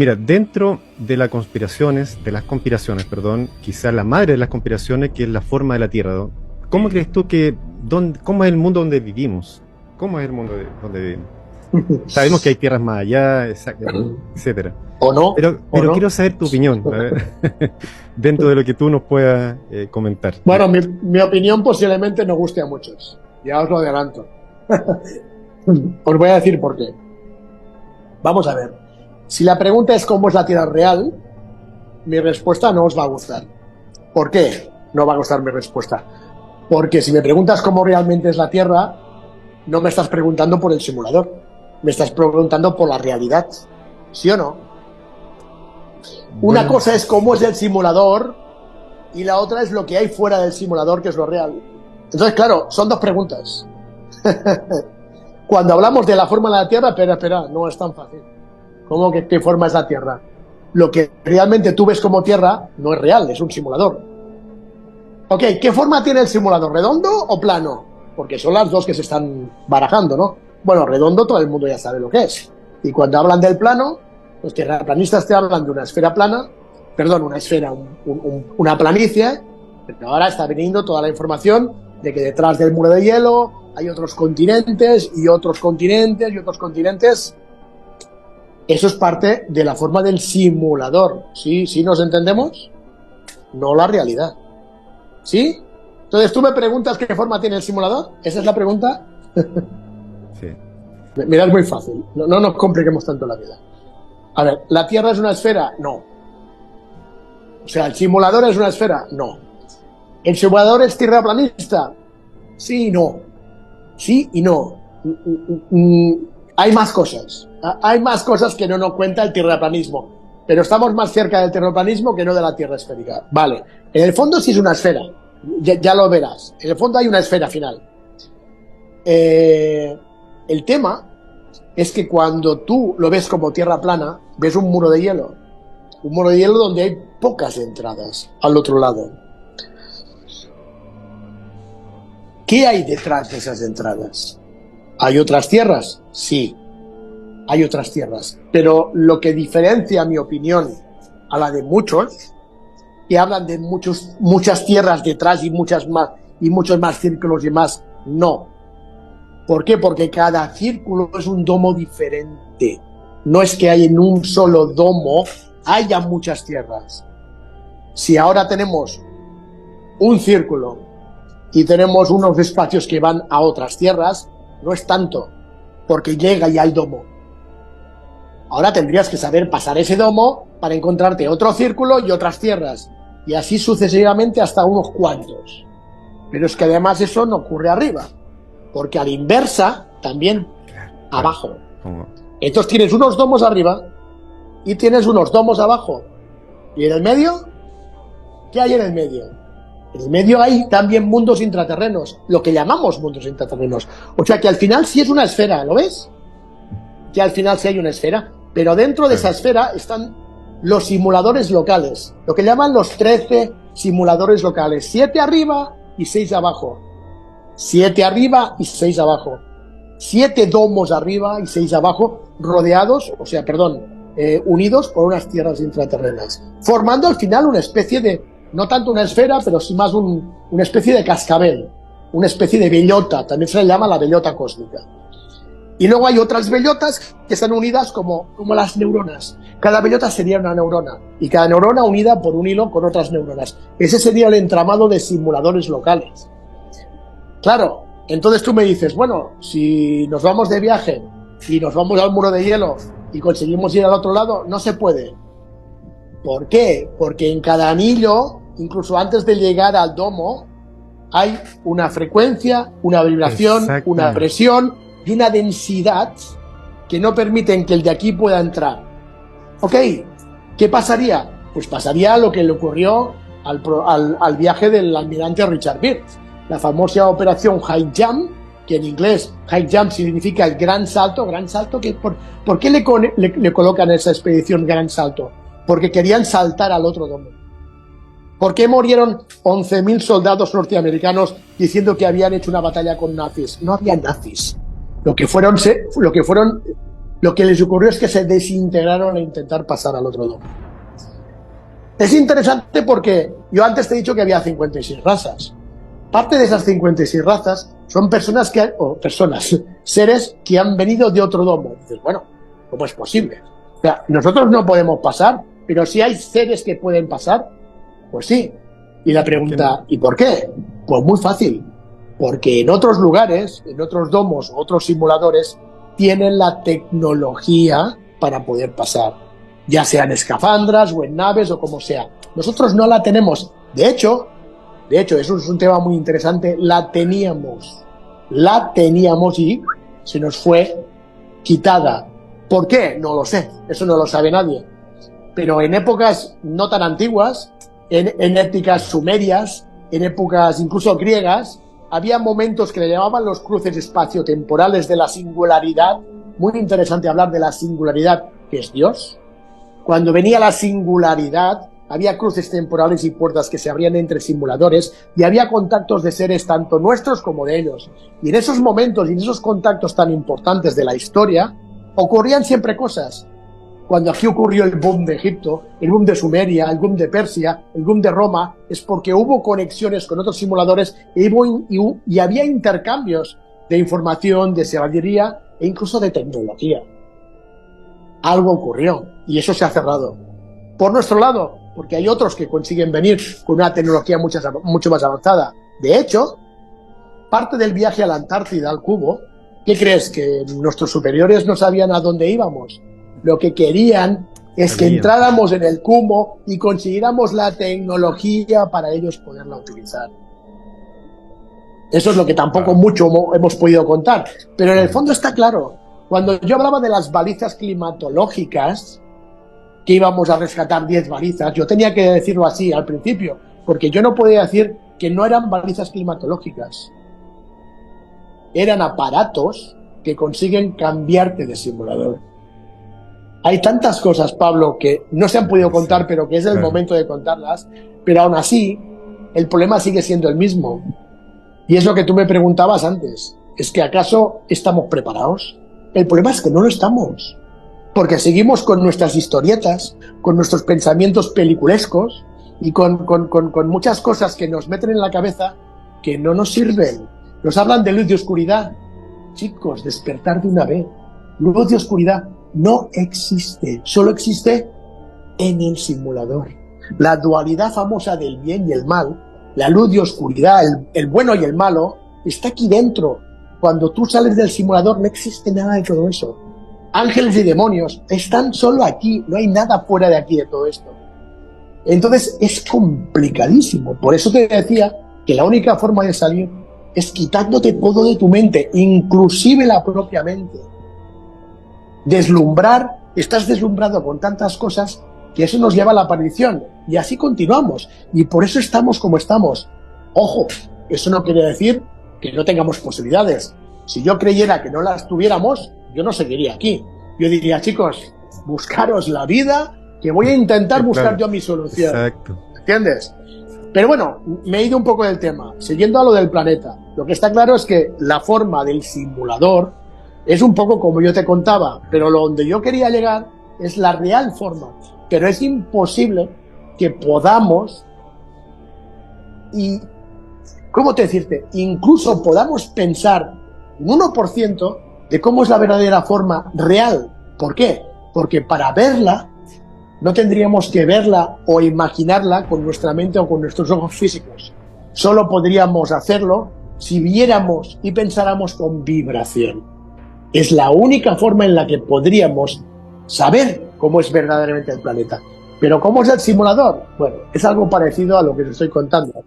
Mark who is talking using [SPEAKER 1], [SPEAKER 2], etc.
[SPEAKER 1] Mira, dentro de las conspiraciones, perdón, quizá la madre de las conspiraciones, que es la forma de la Tierra, ¿no? ¿Cómo crees tú cómo es el mundo donde vivimos? ¿Cómo es el mundo donde vivimos? Sabemos que hay tierras más allá, etcétera.
[SPEAKER 2] ¿O no?
[SPEAKER 1] Pero
[SPEAKER 2] no?
[SPEAKER 1] quiero saber tu opinión, a ver, dentro de lo que tú nos puedas comentar.
[SPEAKER 2] Bueno, mi opinión posiblemente no guste a muchos. Ya os lo adelanto. Os voy a decir por qué. Vamos a ver. Si la pregunta es cómo es la Tierra real, mi respuesta no os va a gustar. ¿Por qué no va a gustar mi respuesta? Porque si me preguntas cómo realmente es la Tierra, no me estás preguntando por el simulador. Me estás preguntando por la realidad. ¿Sí o no? Una cosa es cómo es el simulador y la otra es lo que hay fuera del simulador, que es lo real. Entonces, claro, son dos preguntas. Cuando hablamos de la forma de la Tierra, espera, no es tan fácil. ¿Cómo que qué forma es la Tierra? Lo que realmente tú ves como Tierra no es real, es un simulador. Ok, ¿qué forma tiene el simulador? ¿Redondo o plano? Porque son las dos que se están barajando, ¿no? Bueno, redondo todo el mundo ya sabe lo que es. Y cuando hablan del plano, los terraplanistas te hablan de una esfera plana, perdón, una esfera, una planicie, pero ahora está viniendo toda la información de que detrás del muro de hielo hay otros continentes y otros continentes y otros continentes. Eso es parte de la forma del simulador. ¿Sí? ¿Sí nos entendemos? No la realidad. ¿Sí? Entonces tú me preguntas qué forma tiene el simulador. ¿Esa es la pregunta?
[SPEAKER 1] Sí.
[SPEAKER 2] Mira, es muy fácil. No nos compliquemos tanto la vida. A ver, ¿la Tierra es una esfera? No. O sea, ¿el simulador es una esfera? No. ¿El simulador es terraplanista? Sí y no. Sí y no. Hay más cosas. Hay más cosas que no nos cuenta el terraplanismo. Pero estamos más cerca del terraplanismo que no de la Tierra esférica. Vale. En el fondo sí es una esfera. Ya lo verás. En el fondo hay una esfera final. El tema es que cuando tú lo ves como tierra plana, ves un muro de hielo. Un muro de hielo donde hay pocas entradas al otro lado. ¿Qué hay detrás de esas entradas? ¿Hay otras tierras? Sí, hay otras tierras. Pero lo que diferencia, mi opinión, a la de muchos, que hablan de muchas tierras detrás y muchos más círculos y más, no. ¿Por qué? Porque cada círculo es un domo diferente. No es que hay en un solo domo haya muchas tierras. Si ahora tenemos un círculo y tenemos unos espacios que van a otras tierras, no es tanto, porque llega ya el domo. Ahora tendrías que saber pasar ese domo para encontrarte otro círculo y otras tierras, y así sucesivamente hasta unos cuantos. Pero es que además eso no ocurre arriba, porque a la inversa también abajo. Entonces tienes unos domos arriba y tienes unos domos abajo. ¿Y en el medio? ¿Qué hay en el medio? En el medio hay también mundos intraterrenos, lo que llamamos mundos intraterrenos. O sea que al final sí es una esfera, ¿lo ves? Que al final sí hay una esfera, pero dentro de esa esfera están los simuladores locales, lo que llaman los 13 simuladores locales, 7 arriba y 6 abajo. 7 arriba y 6 abajo. 7 domos arriba y 6 abajo, rodeados, unidos por unas tierras intraterrenas, formando al final una especie de, no tanto una esfera, pero sí más una especie de cascabel, una especie de bellota, también se le llama la bellota cósmica. Y luego hay otras bellotas que están unidas como las neuronas. Cada bellota sería una neurona, y cada neurona unida por un hilo con otras neuronas. Ese sería el entramado de simuladores locales. Claro, entonces tú me dices, bueno, si nos vamos de viaje y nos vamos al muro de hielo y conseguimos ir al otro lado, no se puede. ¿Por qué? Porque en cada anillo, incluso antes de llegar al domo, hay una frecuencia, una vibración, una presión y una densidad que no permiten que el de aquí pueda entrar. ¿Ok? ¿Qué pasaría? Pues pasaría lo que le ocurrió al viaje del almirante Richard Byrd, la famosa operación High Jump, que en inglés High Jump significa el gran salto. ¿Por qué le colocan esa expedición gran salto? Porque querían saltar al otro domo. ¿Por qué murieron 11.000 soldados norteamericanos diciendo que habían hecho una batalla con nazis? No había nazis. Lo que fueron Lo que les ocurrió es que se desintegraron a intentar pasar al otro domo. Es interesante porque yo antes te he dicho que había 56 razas. Parte de esas 56 razas son seres que han venido de otro domo. Dices, bueno, ¿cómo es posible? O sea, nosotros no podemos pasar, pero si hay seres que pueden pasar, pues sí. Y la pregunta, ¿y por qué? Pues muy fácil. Porque en otros lugares, en otros domos, otros simuladores, tienen la tecnología para poder pasar, ya sea en escafandras o en naves o como sea. Nosotros no la tenemos. De hecho, eso es un tema muy interesante, la teníamos y se nos fue quitada. ¿Por qué? No lo sé, eso no lo sabe nadie. Pero en épocas no tan antiguas, en épocas sumerias, en épocas incluso griegas, había momentos que le llamaban los cruces espaciotemporales de la singularidad. Muy interesante hablar de la singularidad, que es Dios. Cuando venía la singularidad, había cruces temporales y puertas que se abrían entre simuladores y había contactos de seres tanto nuestros como de ellos. Y en esos momentos y en esos contactos tan importantes de la historia, ocurrían siempre cosas. Cuando aquí ocurrió el boom de Egipto, el boom de Sumeria, el boom de Persia, el boom de Roma, es porque hubo conexiones con otros simuladores y había intercambios de información, de sabiduría e incluso de tecnología. Algo ocurrió y eso se ha cerrado. Por nuestro lado, porque hay otros que consiguen venir con una tecnología mucho más avanzada. De hecho, parte del viaje a la Antártida, al cubo, ¿qué crees? ¿Que nuestros superiores no sabían a dónde íbamos? Lo que querían es que entráramos en el cubo y consiguiéramos la tecnología para ellos poderla utilizar. Eso es lo que tampoco mucho hemos podido contar. Pero en el fondo está claro. Cuando yo hablaba de las balizas climatológicas, que íbamos a rescatar 10 balizas, yo tenía que decirlo así al principio, porque yo no podía decir que no eran balizas climatológicas. Eran aparatos que consiguen cambiarte de simulador. Hay tantas cosas, Pablo, que no se han podido contar, pero que es el momento de contarlas, pero aún así, el problema sigue siendo el mismo. Y es lo que tú me preguntabas antes. ¿Es que acaso estamos preparados? El problema es que no lo estamos. Porque seguimos con nuestras historietas, con nuestros pensamientos peliculescos y con muchas cosas que nos meten en la cabeza que no nos sirven. Nos hablan de luz y oscuridad. Chicos, despertar de una vez. Luz y oscuridad no existe, solo existe en el simulador. La dualidad famosa del bien y el mal, la luz y oscuridad, el bueno y el malo, está aquí dentro. Cuando tú sales del simulador no existe nada de todo eso. Ángeles y demonios están solo aquí, no hay nada fuera de aquí de todo esto. Entonces es complicadísimo. Por eso te decía que la única forma de salir es quitándote todo de tu mente, inclusive la propia mente. Deslumbrar, estás deslumbrado con tantas cosas que eso nos lleva a la perdición. Y así continuamos. Y por eso estamos como estamos. Ojo, eso no quiere decir que no tengamos posibilidades. Si yo creyera que no las tuviéramos, yo no seguiría aquí. Yo diría, chicos, buscaros la vida, que voy a intentar buscar yo mi solución.
[SPEAKER 1] Exacto.
[SPEAKER 2] ¿Entiendes? Pero bueno, me he ido un poco del tema. Siguiendo a lo del planeta, lo que está claro es que la forma del simulador es un poco como yo te contaba, pero donde yo quería llegar es la real forma. Pero es imposible que podamos ¿cómo te decirte? Incluso podamos pensar un 1% de cómo es la verdadera forma real. ¿Por qué? Porque para verla no tendríamos que verla o imaginarla con nuestra mente o con nuestros ojos físicos. Solo podríamos hacerlo si viéramos y pensáramos con vibración. Es la única forma en la que podríamos saber cómo es verdaderamente el planeta. Pero ¿cómo es el simulador? Bueno, es algo parecido a lo que os estoy contando.